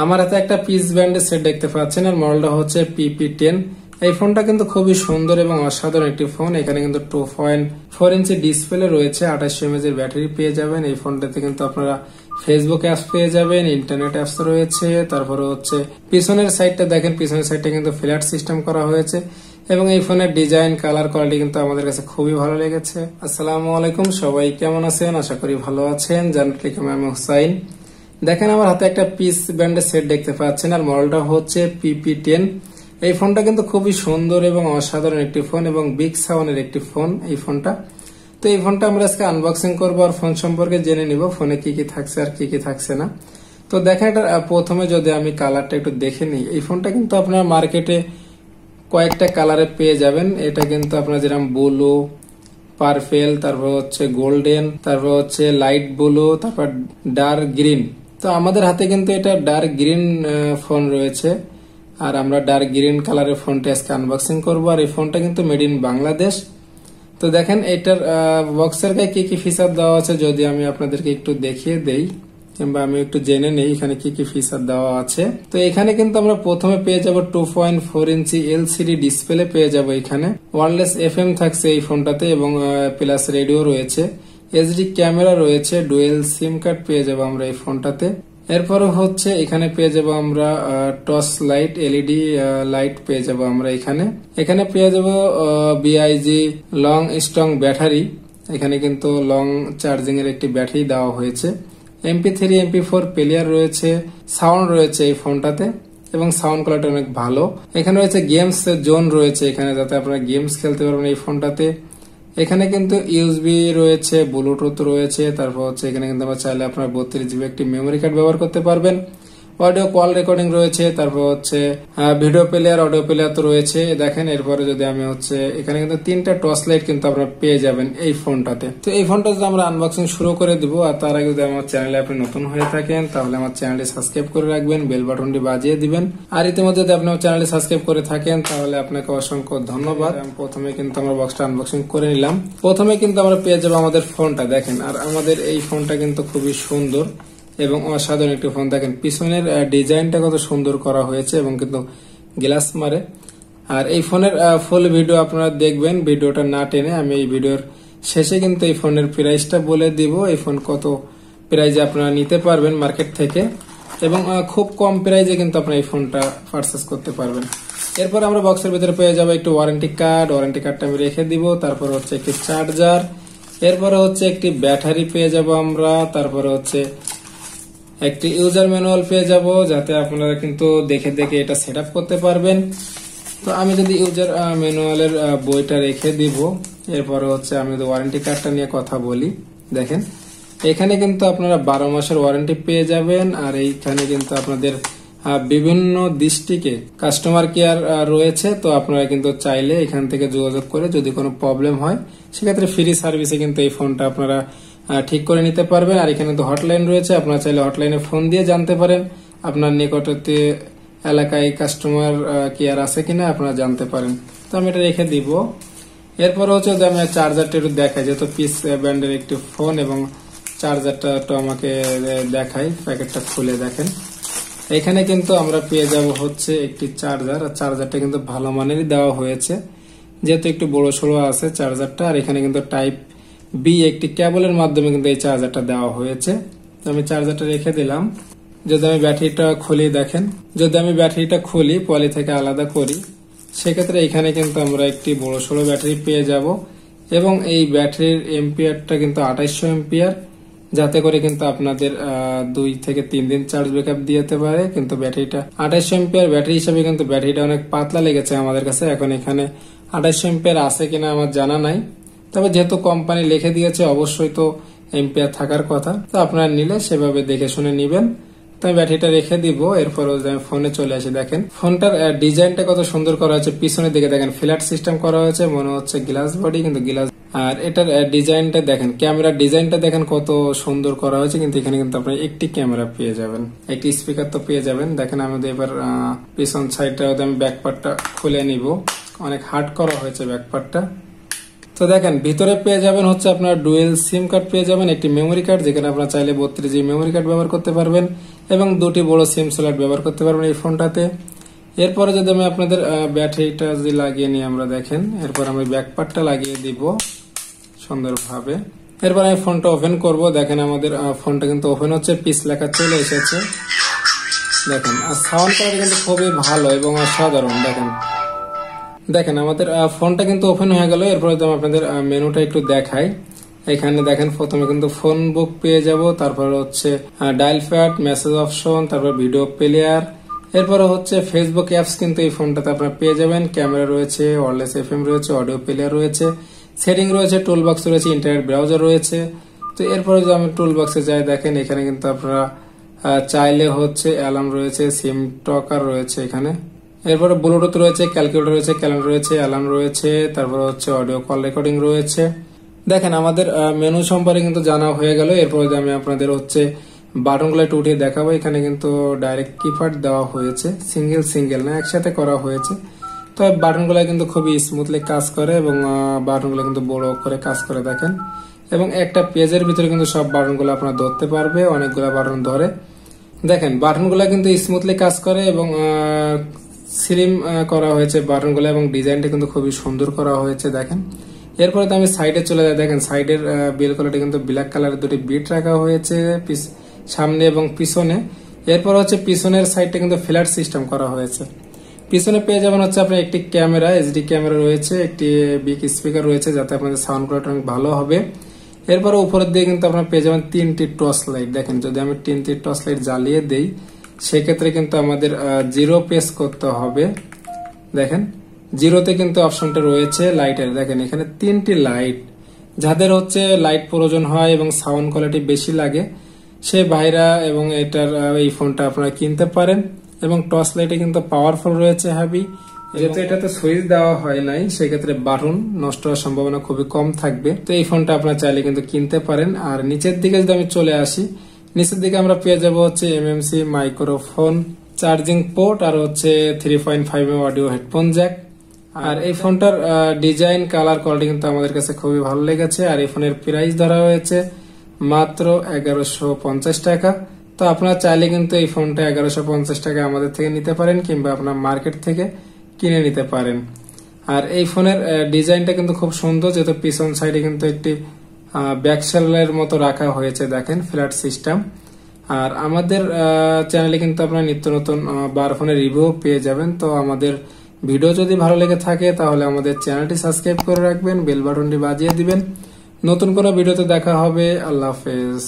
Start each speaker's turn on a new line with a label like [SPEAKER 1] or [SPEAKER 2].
[SPEAKER 1] আমার হাতে একটা পিস ব্যান্ডের সেট দেখতে পাচ্ছেন, আর মডেলটা হচ্ছে PP10। এই ফোনটা কিন্তু খুবই সুন্দর এবং অসাধারণ একটি ফোন। এখানে কিন্তু 2.4 ইঞ্চি ডিসপ্লে রয়েছে, 2800 mAh এর ব্যাটারি পেয়ে যাবেন। এই ফোনটাতে কিন্তু আপনারা ফেসবুক অ্যাপস পেয়ে যাবেন, ইন্টারনেট অ্যাপস রয়েছে। তারপরে হচ্ছে পিছনের সাইডটা দেখেন, পিছনের সাইডটা কিন্তু ফ্ল্যাট সিস্টেম করা হয়েছে এবং এই ফোনের ডিজাইন, কালার, কোয়ালিটি কিন্তু আমাদের কাছে খুবই ভালো লেগেছে। আসসালামু আলাইকুম, সবাই কেমন আছেন? আশা করি ভালো আছেন। জানতে আমি হুসাইন। দেখেন আমার হাতে একটা পিস ব্যান্ডের সেট দেখতে পাচ্ছেন, আর মডেলটা হচ্ছে PP10। এই ফোনটা কিন্তু খুবই সুন্দর এবং অসাধারণ একটি ফোন এবং বিগ সাউন্ডের একটি ফোন এই ফোনটা। তো এই ফোনটা আমরা আজকে আনবক্সিং করবো আর ফোন সম্পর্কে জেনে নিব, ফোনে কি কি থাকছে আর কি কি থাকছে না। তো দেখেন এটা প্রথমে যদি আমি কালারটা একটু দেখে নিই, এই ফোনটা কিন্তু আপনার মার্কেটে কয়েকটা কালারে পেয়ে যাবেন। এটা কিন্তু আপনার যেরকম ব্লু, পার্পেল, তারপর হচ্ছে গোল্ডেন, তারপর হচ্ছে লাইট ব্লু, তারপর ডার্ক গ্রিন। তো আমাদের হাতে কিন্তু এটা ডার্ক গ্রিন ফোন রয়েছে, আর আমরা ডার্ক গ্রিন কালারের ফোনটা আজকে আনবক্সিং করবো। আর এই ফোনটা কিন্তু মেড ইন বাংলাদেশ। তো দেখেন এটার বক্সের গায়ে কি কি ফিচার দেওয়া আছে যদি আমি আপনাদেরকে একটু দেখিয়ে দেই, কিংবা আমি একটু জেনে নেই এখানে কি কি ফিচার দেওয়া আছে। তো এখানে কিন্তু আমরা প্রথমে পেয়ে যাব 2.4 ইঞ্চি LCD ডিসপ্লে পেয়ে যাব। এখানে ওয়্যারলেস FM থাকছে এই ফোনটাতে এবং প্লাস রেডিও রয়েছে, HD ক্যামেরা রয়েছে, ডুয়েল সিম কার্ড পেয়ে যাব আমরা এই ফোনটাতে। এরপরে হচ্ছে এখানে পেয়ে যাব আমরা টর্চ লাইট, LED লাইট পেয়ে যাব আমরা এখানে পেয়ে যাব BIG লং স্ট্রং ব্যাটারি। এখানে কিন্তু লং চার্জিং এর একটি ব্যাটারি দেওয়া হয়েছে। MP3 MP4 প্লেয়ার রয়েছে, সাউন্ড রয়েছে এই ফোনটাতে এবং সাউন্ড কোয়ালিটি অনেক ভালো। এখানে রয়েছে গেমস জোন রয়েছে, এখানে যাতে আপনারা গেমস খেলতে পারবেন এই ফোনটাতে। এখানে কিন্তু USB রয়েছে, ব্লুটুথ রয়েছে, তারপর হচ্ছে এখানে কিন্তু আমরা চাইলে আপনার 32GB একটি মেমোরি কার্ড ব্যবহার করতে পারবেন। অডিও কল রেকর্ডিং রয়েছে, তারপর হচ্ছে ভিডিও প্লেয়ার, অডিও প্লেয়ার তো রয়েছে। দেখেন এরপরে যদি আমি হচ্ছে এখানে কিন্তু 3টা টর্চ লাইট কিন্তু আপনারা পেয়ে যাবেন এই ফোনটাতে। তো এই ফোনটা যদি আমরা আনবক্সিং শুরু করে দিব, আর তার আগে যদি আমার চ্যানেলে আপনি নতুন হয়ে থাকেন তাহলে আমার চ্যানেলটি সাবস্ক্রাইব করে রাখবেন, বেল বাটনটি বাজিয়ে দিবেন। আর ইতিমধ্যে যদি আপনি আমার চ্যানেলটি সাবস্ক্রাইব করে থাকেন তাহলে আপনাকে অসংখ্য ধন্যবাদ। প্রথমে কিন্তু আমরা বক্সটা আনবক্সিং করে নিলাম। প্রথমে কিন্তু আমরা পেয়ে যাবো আমাদের ফোনটা, দেখেন। আর আমাদের এই ফোনটা কিন্তু খুবই সুন্দর এবং অসাধারণ একটি ফোন। দেখেন পিছনের ডিজাইনটা কত সুন্দর করা হয়েছে এবং কিন্তু গ্লাস মারে। আর এই ফোনের ফুল ভিডিও আপনারা দেখবেন, ভিডিওটা না টেনে। আমি এই ভিডিওর শেষে কিন্তু এই ফোনের প্রাইসটা বলে দিব, এই ফোন কত প্রাইজে আপনারা নিতে পারবেন মার্কেট থেকে এবং খুব কম প্রাইজে কিন্তু আপনারা এই ফোনটা পারচেস করতে পারবেন। এরপর আমরা বক্সের ভিতরে পেয়ে যাবো একটু ওয়ারেন্টি কার্ড, ওয়ারেন্টি কার্ডটা আমি রেখে দিব। তারপর হচ্ছে একটি চার্জার, এরপরে হচ্ছে একটি ব্যাটারি পেয়ে যাব আমরা। তারপরে হচ্ছে একটি ইউজার ম্যানুয়াল পেয়ে যাব, যাতে আপনারা কিন্তু দেখে দেখে এটা সেট করতে পারবেন। তো আমি যদি ইউজার ম্যানুয়ালের বইটা রেখে দিব, এরপরে হচ্ছে আমি যদি ওয়ারেন্টি কার্ডটা নিয়ে কথা বলি, দেখেন এখানে কিন্তু আপনারা 12 মাসের ওয়ারেন্টি পেয়ে যাবেন। আর এইখানে কিন্তু আপনাদের বিভিন্ন ডিস্ট্রিক্টে কাস্টমার কেয়ার রয়েছে। তো আপনারা কিন্তু চাইলে এখান থেকে যোগাযোগ করে যদি কোনো প্রবলেম হয় সেক্ষেত্রে ফ্রি সার্ভিসে কিন্তু এই ফোনটা আপনারা ঠিক করে নিতে পারবেন। আর এখানে তো হটলাইন রয়েছে, আপনারা চাইলে হটলাইনে ফোন দিয়ে জানতে পারেন আপনার নিকটতে এলাকায় কাস্টমার কেয়ার আছে কিনা আপনারা জানতে পারেন। তো আমি এটা রেখে দিব। এরপর হচ্ছে আমি চার্জারটা একটু দেখাই, যেহেতু পিস ব্যান্ডের একটি ফোন এবং চার্জারটা একটু আমাকে দেখাই। প্যাকেটটা খুলে দেখেন, এখানে কিন্তু আমরা পেয়ে যাব হচ্ছে একটি চার্জার। আর চার্জারটা কিন্তু ভালো মানেরই দেওয়া হয়েছে, যেহেতু একটু বড় সড়ো আছে চার্জারটা। আর এখানে কিন্তু টাইপ B একটি কেবলের মাধ্যমে কিন্তু এই চার্জারটা দেওয়া হয়েছে। তো আমি চার্জারটা রেখে দিলাম। যদি আমি ব্যাটারিটা খুলি, দেখেন যদি আমি ব্যাটারিটা খুলি পলি থেকে আলাদা করি, সেক্ষেত্রে এখানে কিন্তু আমরা একটি বড় সড়ো ব্যাটারি পেয়ে যাব এবং এই ব্যাটারির এম্পিয়ারটা কিন্তু 2800 এম্পিয়ার, যাতে করে কিন্তু আপনাদের 2 থেকে 3 দিন চার্জ ব্যাকআপ দিতে পারে। কিন্তু ব্যাটারিটা 2800 এম্পিয়ার ব্যাটারি হিসেবে কিন্তু ব্যাটারিটা অনেক পাতলা লেগেছে আমাদের কাছে। এখন এখানে 2800 এম্পিয়ার আছে কিনা আমার জানা নাই, তবে যেহেতু কোম্পানি লিখে দিয়েছে অবশ্যই তো এম্পিয়ার থাকার কথা। তো আপনারা নিলে সেভাবে দেখে শুনে নিবেন। তো আমি ব্যাটারিটা রেখে দিব। এরপর আমি ফোনে চলে আসি। দেখেন ফোনটার ডিজাইনটা কত সুন্দর করা হয়েছে, পিছনের দিকে দেখেন ফ্ল্যাট সিস্টেম করা হয়েছে, মনে হচ্ছে গ্লাস বডি কিন্তু গ্লাস। আর এটার ডিজাইনটা দেখেন, ক্যামেরার ডিজাইনটা দেখেন কত সুন্দর করা হয়েছে। কিন্তু এখানে কিন্তু আপনি একটি ক্যামেরা পেয়ে যাবেন, একটি স্পিকার তো পেয়ে যাবেন। দেখেন আমাদের এবার পিছন সাইডটা আমি ব্যাকপার্টটা খুলে নিব, অনেক হার্ড করা হয়েছে ব্যাকপার্টটা। তো দেখেন ভিতরে পেয়ে যাবেন হচ্ছে আপনার ডুয়েল সিম কার্ড পেয়ে যাবেন, একটি মেমোরি কার্ড, যেখানে আপনারা চাইলে 32GB মেমোরি কার্ড ব্যবহার করতে পারবেন এবং দুটি বড় সিম স্লট ব্যবহার করতে পারবেন এই ফোনটাতে। এরপরে যদি আমি আপনাদের ব্যাটারিটা যদি লাগিয়ে নিই আমরা দেখেন, এরপর আমি ব্যাক পার্টটা লাগিয়ে দিব সুন্দরভাবে। এরপর আমি ফোনটা ওপেন করব। দেখেন আমাদের ফোনটা কিন্তু ওপেন হচ্ছে, পিস লেখা চলে এসেছে দেখেন। আর সাউন্ড কোয়ালিটি কিন্তু খুবই ভালো এবং অসাধারণ। দেখেন আমাদের ফোনটা কিন্তু ওপেন হয়ে গেল। এরপরে যদি আপনাদের মেনুটা একটু দেখাই, এখানে দেখেন প্রথমে কিন্তু ফোন বুক পেয়ে যাব, তারপর হচ্ছে ডায়াল প্যাড, মেসেজ অপশন, তারপর ভিডিও প্লেয়ার, এরপরে হচ্ছে ফেসবুক অ্যাপস কিন্তু এই ফোনটাতে আপনারা পেয়ে যাবেন। ক্যামেরা রয়েছে, ওয়্যারলেস এফএম রয়েছে, অডিও প্লেয়ার রয়েছে, সেটিং রয়েছে, টুল বক্স রয়েছে, ইন্টারনেট ব্রাউজার রয়েছে। তো এরপরে যদি আমি টুল বক্সে যাই দেখেন এখানে কিন্তু আপনারা চাইলে হচ্ছে অ্যালার্ম রয়েছে, সিম টকার রয়েছে এখানে, এরপরে ব্লুটুথ রয়েছে, ক্যালকুলেটর রয়েছে, ক্যালেন্ডার রয়েছে, অ্যালার্ম রয়েছে, তারপরে হচ্ছে অডিও কল রেকর্ডিং রয়েছে। দেখেন আমাদের মেনু সম্পর্কে কিন্তু জানা হয়ে গেল। এরপরে আমি আপনাদের হচ্ছে বাটনগুলো একটু উঠিয়ে দেখাবো। এখানে কিন্তু ডাইরেক্ট কিপ্যাড দেওয়া হয়েছে, সিঙ্গেল না একসাথে করা হয়েছে। তো বাটনগুলো কিন্তু খুবই স্মুথলি কাজ করে এবং বাটনগুলো কিন্তু বড় করে কাজ করে দেখেন। এবং একটা পেজের ভিতরে কিন্তু সব বাটনগুলো আপনারা ধরতে পারবে, অনেকগুলো বাটন ধরে। দেখেন বাটনগুলো কিন্তু স্মুথলি কাজ করে এবং স্লিম করা হয়েছে বাটনগুলো, এবং ডিজাইনটা কিন্তু খুবই সুন্দর করা হয়েছে দেখেন। এরপরে তো আমি সাইডে চলে যাই, দেখেন সাইডের বেল কোয়ালিটি কিন্তু ব্ল্যাক কালারের দুটি বিট রাখা হয়েছে সামনে এবং পিছনে। এরপর হচ্ছে পিছনের সাইডটা কিন্তু ফ্ল্যাট সিস্টেম করা হয়েছে। পিছনে পেয়ে যাবেন হচ্ছে আপনার একটি ক্যামেরা, এইচডি ক্যামেরা রয়েছে, একটি বিগ স্পিকার রয়েছে যাতে আপনাদের সাউন্ড কোয়ালিটি অনেক ভালো হবে। এরপরে উপরের দিকে কিন্তু আপনারা পেয়ে যাবেন 3টি টর্চ লাইট। দেখেন যদি আমি 3টি টর্চ লাইট জ্বালিয়ে দেই সেক্ষেত্রে কিন্তু আমাদের 0 প্রেস করতে হবে। দেখেন 0তে কিন্তু অপশনটা রয়েছে লাইটের। দেখেন এখানে 3টি লাইট, যাদের হচ্ছে লাইট প্রয়োজন হয় এবং সাউন্ড কোয়ালিটি বেশি লাগে সে ভাইরা এবং এটার এই ফোনটা আপনারা কিনতে পারেন। এবং টর্চ লাইটে কিন্তু পাওয়ারফুল রয়েছে হেভি, যেহেতু এটাতে সুইচ দেওয়া হয় নাই সেক্ষেত্রে বাটন নষ্ট হওয়ার সম্ভাবনা খুবই কম থাকবে। তো এই ফোনটা আপনারা চাইলে কিন্তু কিনতে পারেন। আর নিচের দিকে যদি আমি চলে আসি, নিচের দিকে আমরা পেয়ে যাবো হচ্ছে এমএমসি মাইক্রোফোন, চার্জিং পোর্ট, আর হচ্ছে 3.5 অডিও হেডফোন জ্যাক। আর এই ফোনটার ডিজাইন, কালার, কোয়ালিটি কিন্তু আমাদের কাছে খুবই ভালো লেগেছে। আর এই ফোনের প্রাইস ধরা হয়েছে মাত্র 1150 টাকা। তো আপনারা চাইলে কিন্তু এই ফোনটা 1150 টাকা আমাদের থেকে নিতে পারেন, কিংবা আপনার মার্কেট থেকে কিনে নিতে পারেন। আর এই ফোনের ডিজাইনটা কিন্তু খুব সুন্দর, যেহেতু পিছন সাইডে কিন্তু একটি ব্যাকশেলের মতো রাখা হয়েছে দেখেন, ফ্ল্যাট সিস্টেম। আর আমাদের চ্যানেলে কিন্তু আপনারা নিত্য নতুন বার ফোনের রিভিউ পেয়ে যাবেন। তো আমাদের ভিডিও যদি ভালো লেগে থাকে তাহলে আমাদের চ্যানেলটি সাবস্ক্রাইব করে রাখবেন, বেল বাটনটি বাজিয়ে দিবেন। নতুন কোনো ভিডিওতে দেখা হবে। আল্লাহ হাফেজ।